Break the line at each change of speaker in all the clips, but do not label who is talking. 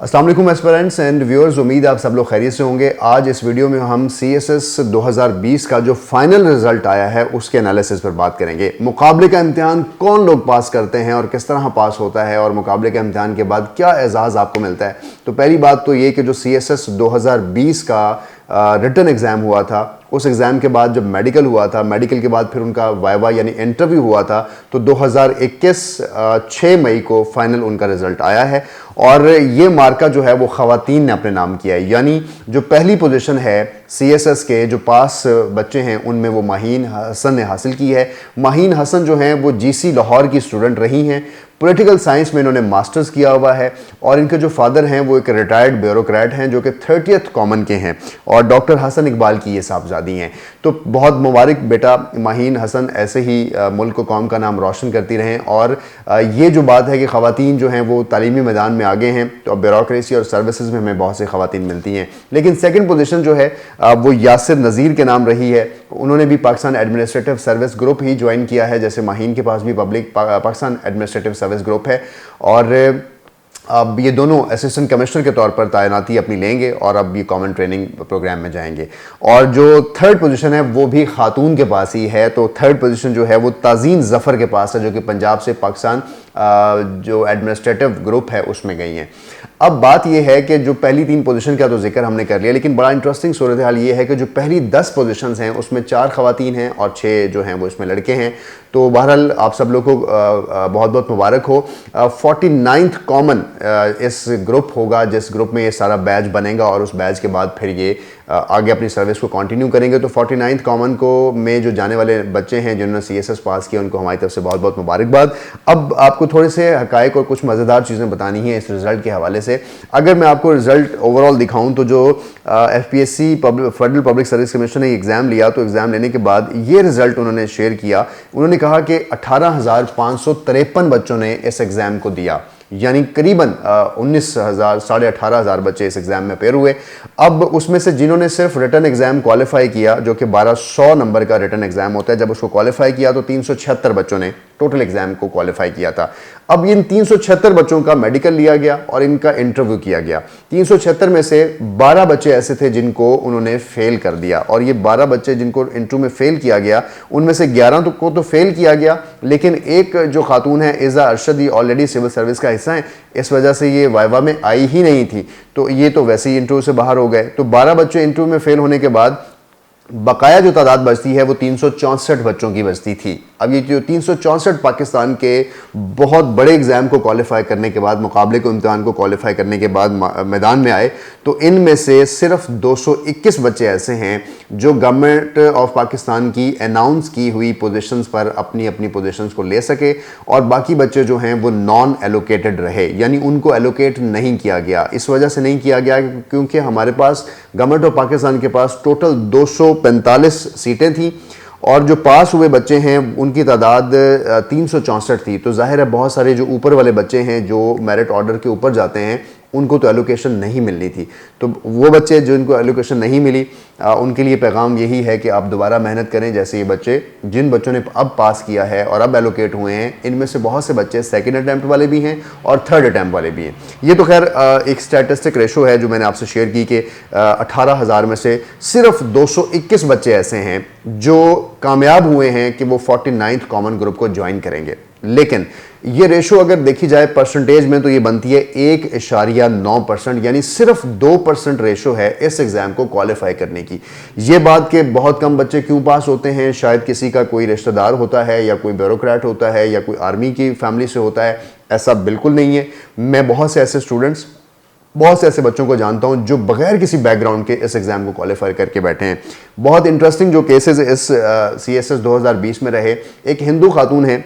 अस्सलाम वालेकुम aspirants and viewers, उम्मीद है आप सब लोग खैरियत से होंगे। आज इस वीडियो में हम CSS 2020 का जो फाइनल रिजल्ट आया है उसके एनालिसिस पर बात करेंगे। मुकाबले का इम्तिहान कौन लोग पास करते हैं और किस तरह पास होता है और मुकाबले के इम्तिहान के बाद क्या एजाज़ आपको मिलता है। तो पहली बात तो ये कि जो CSS 2020 का रिटन एग्ज़ाम हुआ था, उस एग्ज़ाम के बाद जब मेडिकल हुआ था, मेडिकल के बाद फिर उनका वाइवा यानी इंटरव्यू हुआ था, तो 2021 6 मई को फाइनल उनका रिज़ल्ट आया है और ये मार्का जो है वो ख़वातीन ने अपने नाम किया है। यानी जो पहली पोजीशन है CSS के जो पास बच्चे हैं उनमें वो माहीन हसन ने हासिल की है। माहीन हसन जो हैं वो GC लाहौर की स्टूडेंट रही हैं। पॉलिटिकल साइंस में इन्होंने मास्टर्स किया हुआ है और इनके जो फादर हैं वो एक रिटायर्ड ब्यूरोक्रेट हैं जो कि 30th कॉमन के हैं और डॉक्टर हसन इकबाल की ये साहबजादी हैं। तो बहुत मुबारक बेटा माहीन हसन, ऐसे ही मुल्क को कौम का नाम रोशन करती रहें। और ये जो बात है कि ख़वातीन जो हैं वो तालीमी मैदान में आगे हैं, तो अब ब्यूरोक्रेसी और सर्विसेज में हमें बहुत सी ख़वातीन मिलती हैं। लेकिन सेकंड पोजीशन जो है वो यासिर नज़ीर के नाम रही है। उन्होंने भी पाकिस्तान एडमिनिस्ट्रेटिव सर्विस ग्रुप ही ज्वाइन किया है, जैसे माहीन के पास भी पाकिस्तान एडमिनिस्ट्रेटिव सर्विस ग्रुप है। और अब ये दोनों असिस्टेंट कमिश्नर के तौर पर तैनाती अपनी लेंगे और अब ये कॉमन ट्रेनिंग प्रोग्राम में जाएंगे। और जो थर्ड पोजीशन है वो भी खातून के पास ही है। तो थर्ड पोजीशन जो है वो ताज़ीन ज़फ़र के पास है जो कि पंजाब से पाकिस्तान जो एडमिनिस्ट्रेटिव ग्रुप है उसमें गई हैं। अब बात यह है कि जो पहली 3 पोजीशन का तो जिक्र हमने कर लिया, लेकिन बड़ा इंटरेस्टिंग सूरत हाल ये है कि जो पहली 10 पोजीशंस हैं उसमें 4 ख़वातीन हैं और 6 जो हैं वो इसमें लड़के हैं। तो बहरहाल आप सब लोगों को बहुत बहुत मुबारक हो। 49th कॉमन इस ग्रुप होगा जिस ग्रुप में ये सारा बैच बनेगा और उस बैच के बाद फिर ये आगे अपनी सर्विस को कंटिन्यू करेंगे। तो 49th कॉमन को में जो जाने वाले बच्चे हैं जिन्होंने CSS पास किया उनको हमारी तरफ से बहुत बहुत मुबारकबाद। अब आपको थोड़े से हकायक और कुछ मज़ेदार चीज़ें बतानी है इस रिज़ल्ट के हवाले से। अगर मैं आपको रिज़ल्ट ओवरऑल दिखाऊं तो जो FPSC federal public service commission ने एग्ज़ाम लिया, तो एग्ज़ाम लेने के बाद ये रिज़ल्ट उन्होंने शेयर किया। उन्होंने कहा कि 18,553 बच्चों ने इस एग्ज़ाम को दिया, यानी करीबन 19,000 साढ़े 18,000 बच्चे इस एग्ज़ाम में पेयर हुए। अब उसमें से जिन्होंने सिर्फ रिटन एग्ज़ाम क्वालिफाई किया, जो कि 1200 नंबर का रिटन एग्ज़ाम होता है, जब उसको क्वालिफाई किया तो 376 बच्चों ने टोटल एग्ज़ाम को क्वालिफाई किया था। अब इन 376 बच्चों का मेडिकल लिया गया और इनका इंटरव्यू किया गया। 376 में से 12 बच्चे ऐसे थे जिनको उन्होंने फेल कर दिया और ये 12 बच्चे जिनको इंटरव्यू में फेल किया गया उनमें से 11 को तो फेल किया गया, लेकिन एक जो खातून है इज़ा अरशद, ये ऑलरेडी सिविल सर्विस का हिस्सा है, इस वजह से ये वाइवा में आई ही नहीं थी, तो ये तो वैसे ही इंटरव्यू से बाहर हो गए। तो 12 बच्चे इंटरव्यू में फेल होने के बाद बकाया जो तादाद बचती है वो 364 बच्चों की बचती थी। अब ये जो 364 पाकिस्तान के बहुत बड़े एग्ज़ाम को क्वालिफाई करने के बाद, मुकाबले को इम्तिहान को क्वालिफाई करने के बाद मैदान में आए, तो इनमें से सिर्फ 221 बच्चे ऐसे हैं जो गवर्नमेंट ऑफ पाकिस्तान की अनाउंस की हुई पोजीशंस पर अपनी अपनी पोजीशंस को ले सके और बाकी बच्चे जो हैं वो नॉन एलोकेटेड रहे, यानी उनको एलोकेट नहीं किया गया। इस वजह से नहीं किया गया क्योंकि हमारे पास गवर्नमेंट ऑफ पाकिस्तान के पास टोटल 245 सीटें थी और जो पास हुए बच्चे हैं उनकी तादाद 364 थी। तो जाहिर है बहुत सारे जो ऊपर वाले बच्चे हैं जो मेरिट ऑर्डर के ऊपर जाते हैं उनको तो एलोकेशन नहीं मिलनी थी। तो वो बच्चे जिनको एलोकेशन नहीं मिली उनके लिए पैगाम यही है कि आप दोबारा मेहनत करें। जैसे ये बच्चे, जिन बच्चों ने अब पास किया है और अब एलोकेट हुए हैं, इनमें से बहुत से बच्चे सेकंड अटैम्प्ट वाले भी हैं और थर्ड अटैम्प्ट वाले भी हैं। ये तो खैर एक स्टैटिस्टिक रेशो है जो मैंने आपसे शेयर की कि 18,000 में से सिर्फ 221 बच्चे ऐसे हैं जो कामयाब हुए हैं कि वो 49th कॉमन ग्रुप को ज्वाइन करेंगे। लेकिन ये रेशो अगर देखी जाए परसेंटेज में तो ये बनती है 1.9%, यानी सिर्फ 2% रेशो है इस एग्ज़ाम को क्वालिफाई करने की। ये बात कि बहुत कम बच्चे क्यों पास होते हैं, शायद किसी का कोई रिश्तेदार होता है या कोई ब्यूरोक्रेट होता है या कोई आर्मी की फैमिली से होता है, ऐसा बिल्कुल नहीं है। मैं बहुत से ऐसे स्टूडेंट्स, बहुत से ऐसे बच्चों को जानता हूं जो बगैर किसी बैकग्राउंड के इस एग्ज़ाम को क्वालिफाई करके बैठे हैं। बहुत इंटरेस्टिंग जो केसेस इस CSS 2020 में रहे, एक हिंदू खातून है,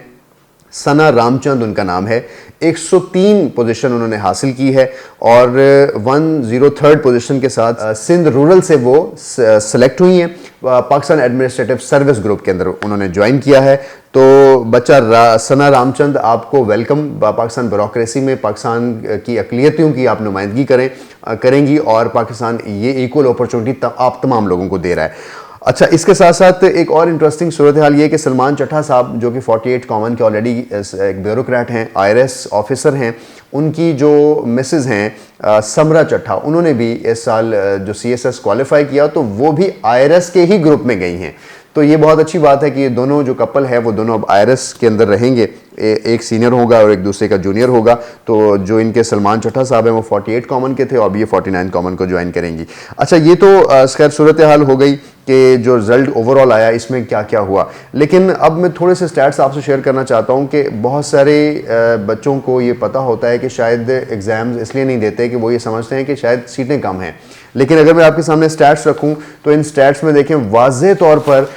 सना रामचंद उनका नाम है, 103 पोजीशन उन्होंने हासिल की है और 103rd पोजीशन के साथ सिंध रूरल से वो सेलेक्ट हुई हैं। पाकिस्तान एडमिनिस्ट्रेटिव सर्विस ग्रुप के अंदर उन्होंने ज्वाइन किया है। तो बच्चा सना रामचंद, आपको वेलकम पाकिस्तान ब्यूरोक्रेसी में। पाकिस्तान की अक़लियतों की आप नुमाइंदगी करेंगी और पाकिस्तान ये इक्वल अपॉर्चुनिटी आप तमाम लोगों को दे रहा है। अच्छा, इसके साथ साथ एक और इंटरेस्टिंग सूरत हाल ये कि सलमान चट्टा साहब जो कि 48 कॉमन के ऑलरेडी एक ब्यूरोक्रेट हैं, आईआरएस ऑफिसर हैं, उनकी जो मिसेस हैं समरा चट्टा, उन्होंने भी इस साल जो सीएसएस क्वालिफाई किया तो वो भी आईआरएस के ही ग्रुप में गई हैं। तो ये बहुत अच्छी बात है कि ये दोनों जो कपल है वो दोनों अब आईआरएस के अंदर रहेंगे, एक सीनियर होगा और एक दूसरे का जूनियर होगा। तो जो इनके सलमान चट्टा साहब हैं वो 48 कॉमन के थे और अब ये 49 कॉमन को ज्वाइन करेंगी। अच्छा, ये तो खैर सूरत हाल हो गई कि जो रिजल्ट ओवरऑल आया इसमें क्या क्या हुआ, लेकिन अब मैं थोड़े से स्टैट्स आपसे शेयर करना चाहता हूं कि बहुत सारे बच्चों को ये पता होता है कि शायद एग्ज़ाम्स इसलिए नहीं देते कि वो ये समझते हैं कि शायद सीटें कम हैं, लेकिन अगर मैं आपके सामने स्टैट्स रखूं तो इन स्टैट्स में देखें वाज़े तौर पर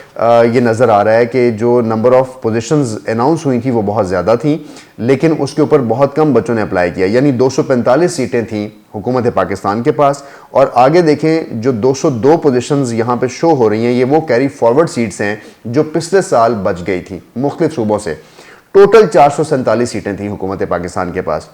ये नज़र आ रहा है कि जो नंबर ऑफ़ पोजीशंस अनाउंस हुई थी वो बहुत ज़्यादा थी, लेकिन उसके ऊपर बहुत कम बच्चों ने अप्लाई किया। यानी 245 सीटें थी हुकूमत पाकिस्तान के पास, और आगे देखें जो 202 पोजीशंस यहाँ पे शो हो रही हैं ये वो कैरी फॉरवर्ड सीट्स हैं जो पिछले साल बच गई थी मुख्तलिफ सूबों से। टोटल 447 सीटें थी हुकूमत पाकिस्तान के पास,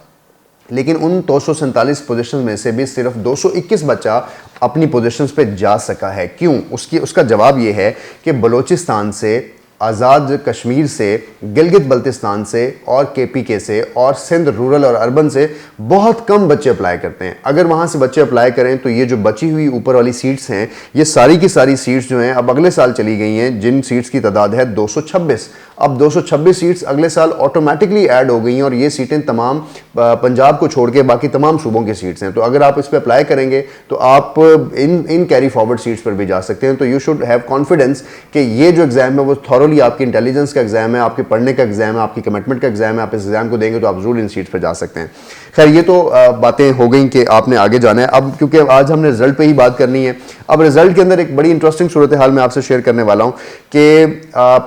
लेकिन उन 247 पोजीशन में से भी सिर्फ 221 बच्चा अपनी पोजीशंस पे जा सका है। क्यों? उसका जवाब ये है कि बलूचिस्तान से, आज़ाद कश्मीर से, गिलगित बल्तिस्तान से और केपीके से और सिंध रूरल और अर्बन से बहुत कम बच्चे अप्लाई करते हैं। अगर वहाँ से बच्चे अप्लाई करें तो ये जो बची हुई ऊपर वाली सीट्स हैं ये सारी की सारी सीट्स जो हैं अब अगले साल चली गई हैं, जिन सीट्स की तादाद है 226। अब 226 सीट्स अगले साल ऑटोमेटिकली ऐड हो गई हैं और ये सीटें तमाम पंजाब को छोड़ के बाकी तमाम सूबों की सीट्स हैं। तो अगर आप इस पर अप्लाई करेंगे तो आप इन कैरी फॉरवर्ड सीट्स पर भी जा सकते हैं। तो यू शुड हैव कॉन्फिडेंस कि ये जो एग्जाम है वो थॉरोली आपकी इंटेलिजेंस का एग्जाम है, आपके पढ़ने का एग्जाम है, आपकी कमिटमेंट का एग्जाम है। आप इस एग्जाम को देंगे तो आप जरूर इन सीट्स पर जा सकते हैं। खैर, ये तो बातें हो गई कि आपने आगे जाना है। अब क्योंकि आज हमने रिजल्ट पे ही बात करनी है, अब रिजल्ट के अंदर एक बड़ी इंटरेस्टिंग सूरत हाल मैं आपसे शेयर करने वाला हूं कि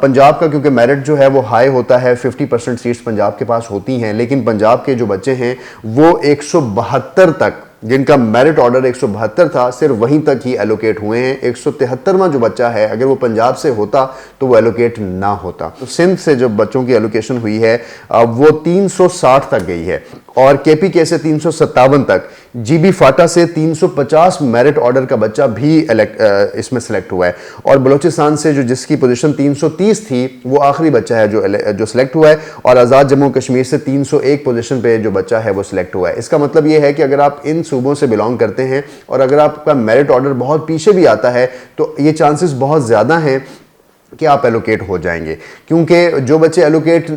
पंजाब का क्योंकि मेरिट जो है वो हाई होता है, 50% सीट्स पंजाब के पास होती हैं, लेकिन पंजाब के जो बच्चे हैं वो 172 तक, जिनका मेरिट ऑर्डर 172 था, सिर्फ वहीं तक ही एलोकेट हुए हैं। 173वां जो बच्चा है अगर वो पंजाब से होता तो वो एलोकेट ना होता। तो सिंध से जो बच्चों की एलोकेशन हुई है वो 360 तक गई है और केपीके से 357 तक, जीबी फाटा से 350 मेरिट ऑर्डर का बच्चा भी इसमें सिलेक्ट हुआ है, और बलूचिस्तान से जो जिसकी पोजीशन 330 थी वो आखिरी बच्चा है जो सिलेक्ट हुआ है, और आज़ाद जम्मू कश्मीर से 301 पोजीशन पे जो बच्चा है वो सिलेक्ट हुआ है। इसका मतलब ये है कि अगर आप इन सूबों से बिलोंग करते हैं और अगर आपका मेरिट ऑर्डर बहुत पीछे भी आता है तो ये चांसेस बहुत ज़्यादा हैं कि आप एलोकेट हो जाएंगे, क्योंकि जो बच्चे एलोकेट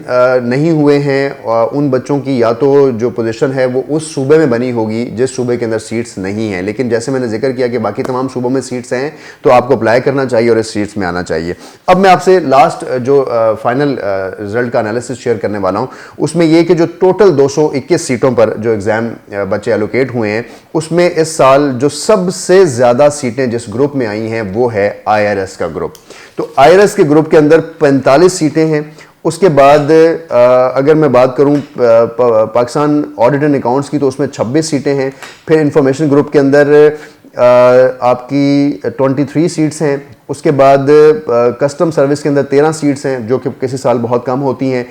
नहीं हुए हैं उन बच्चों की या तो जो पोजीशन है वो उस सूबे में बनी होगी जिस सूबे के अंदर सीट्स नहीं हैं, लेकिन जैसे मैंने जिक्र किया कि बाकी तमाम सूबों में सीट्स हैं तो आपको अप्लाई करना चाहिए और इस सीट्स में आना चाहिए। अब मैं आपसे लास्ट जो फाइनल रिजल्ट का एनालिसिस शेयर करने वाला हूँ, उसमें यह कि जो टोटल 221 सीटों पर जो एग्ज़ाम बच्चे एलोकेट हुए हैं उसमें इस साल जो सबसे ज़्यादा सीटें जिस ग्रुप में आई हैं वो है आईआरएस का ग्रुप। तो आईआरएस के ग्रुप के अंदर 45 सीटें हैं। उसके बाद अगर मैं बात करूं पाकिस्तान ऑडिट एंड अकाउंट्स की तो उसमें 26 सीटें हैं। फिर इंफॉर्मेशन ग्रुप के अंदर आपकी 23 सीट्स हैं। उसके बाद कस्टम सर्विस के अंदर 13 सीट्स हैं जो कि किसी साल बहुत कम होती हैं।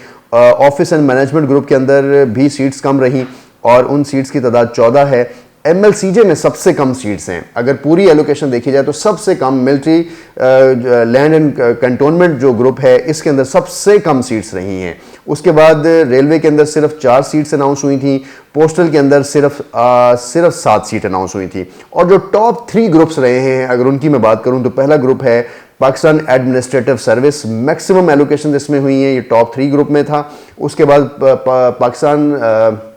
ऑफिस एंड मैनेजमेंट ग्रुप के अंदर भी सीट्स कम रहीं और उन सीट्स की तादाद 14 है। एमएलसीजे में सबसे कम सीट्स हैं, अगर पूरी एलोकेशन देखी जाए तो सबसे कम मिलिट्री लैंड एंड कंटोनमेंट जो ग्रुप है इसके अंदर सबसे कम सीट्स रही हैं। उसके बाद रेलवे के अंदर सिर्फ 4 सीट्स अनाउंस हुई थी। पोस्टल के अंदर सिर्फ 7 सीट अनाउंस हुई थी। और जो टॉप 3 ग्रुप्स रहे हैं अगर उनकी मैं बात करूं तो पहला ग्रुप है Pakistan administrative service, maximum allocation इसमें हुई है, ये टॉप 3 ग्रुप में था। उसके बाद Pakistan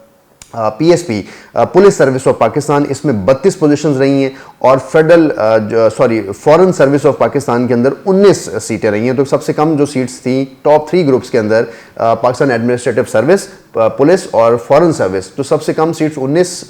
PSP police service of Pakistan, इसमें 32 पोजीशंस रही हैं और फॉरेन सर्विस ऑफ पाकिस्तान के अंदर 19 सीटें रही हैं। तो सबसे कम जो सीट्स थी टॉप 3 ग्रुप्स के अंदर पाकिस्तान एडमिनिस्ट्रेटिव सर्विस, पुलिस और फॉरेन सर्विस, तो सबसे कम सीट्स 19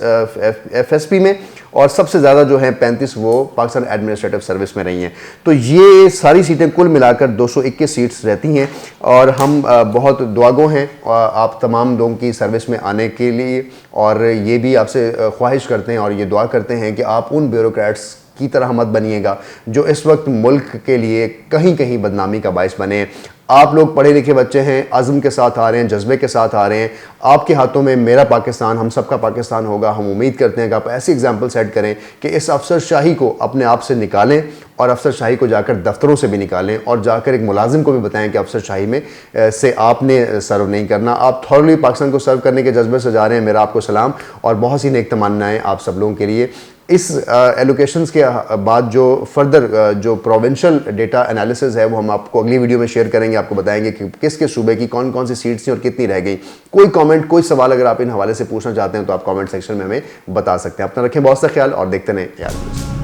एफएसपी में और सबसे ज़्यादा जो है 35 वो पाकिस्तान एडमिनिस्ट्रेटिव सर्विस में रही हैं। तो ये सारी सीटें कुल मिलाकर 221 सीट्स रहती हैं और हम बहुत दुआगो हैं आप तमाम लोगों की सर्विस में आने के लिए, और ये भी आपसे ख्वाहिश करते हैं और ये दुआ करते हैं कि आप उन ब्यूरोक्रेट्स की तरह मत बनिएगा जो इस वक्त मुल्क के लिए कहीं कहीं बदनामी का बायस बने। आप लोग पढ़े लिखे बच्चे हैं, अज़्म के साथ आ रहे हैं, जज्बे के साथ आ रहे हैं। आपके हाथों में मेरा पाकिस्तान, हम सबका पाकिस्तान होगा। हम उम्मीद करते हैं कि आप ऐसी एग्जाम्पल सेट करें कि इस अफसरशाही को अपने आप से निकालें और अफसरशाही को जाकर दफ्तरों से भी निकालें और जाकर एक मुलाजिम को भी बताएं कि अफसरशाही में से आपने सर्व नहीं करना। आप थॉरली पाकिस्तान को सर्व करने के जज्बे से जा रहे हैं, मेरा आपको सलाम और बहुत सी नेक तमन्नाएं आप सब लोगों के लिए। इस एलोकेशंस के बाद जो फर्दर जो प्रोविंशियल डेटा एनालिसिस है वो हम आपको अगली वीडियो में शेयर करेंगे, आपको बताएंगे कि किस किस सूबे की कौन कौन सी सीट्स थी और कितनी रह गई। कोई कमेंट, कोई सवाल अगर आप इन हवाले से पूछना चाहते हैं तो आप कमेंट सेक्शन में हमें बता सकते हैं। अपना रखें बहुत सा ख्याल और देखते रहें यार।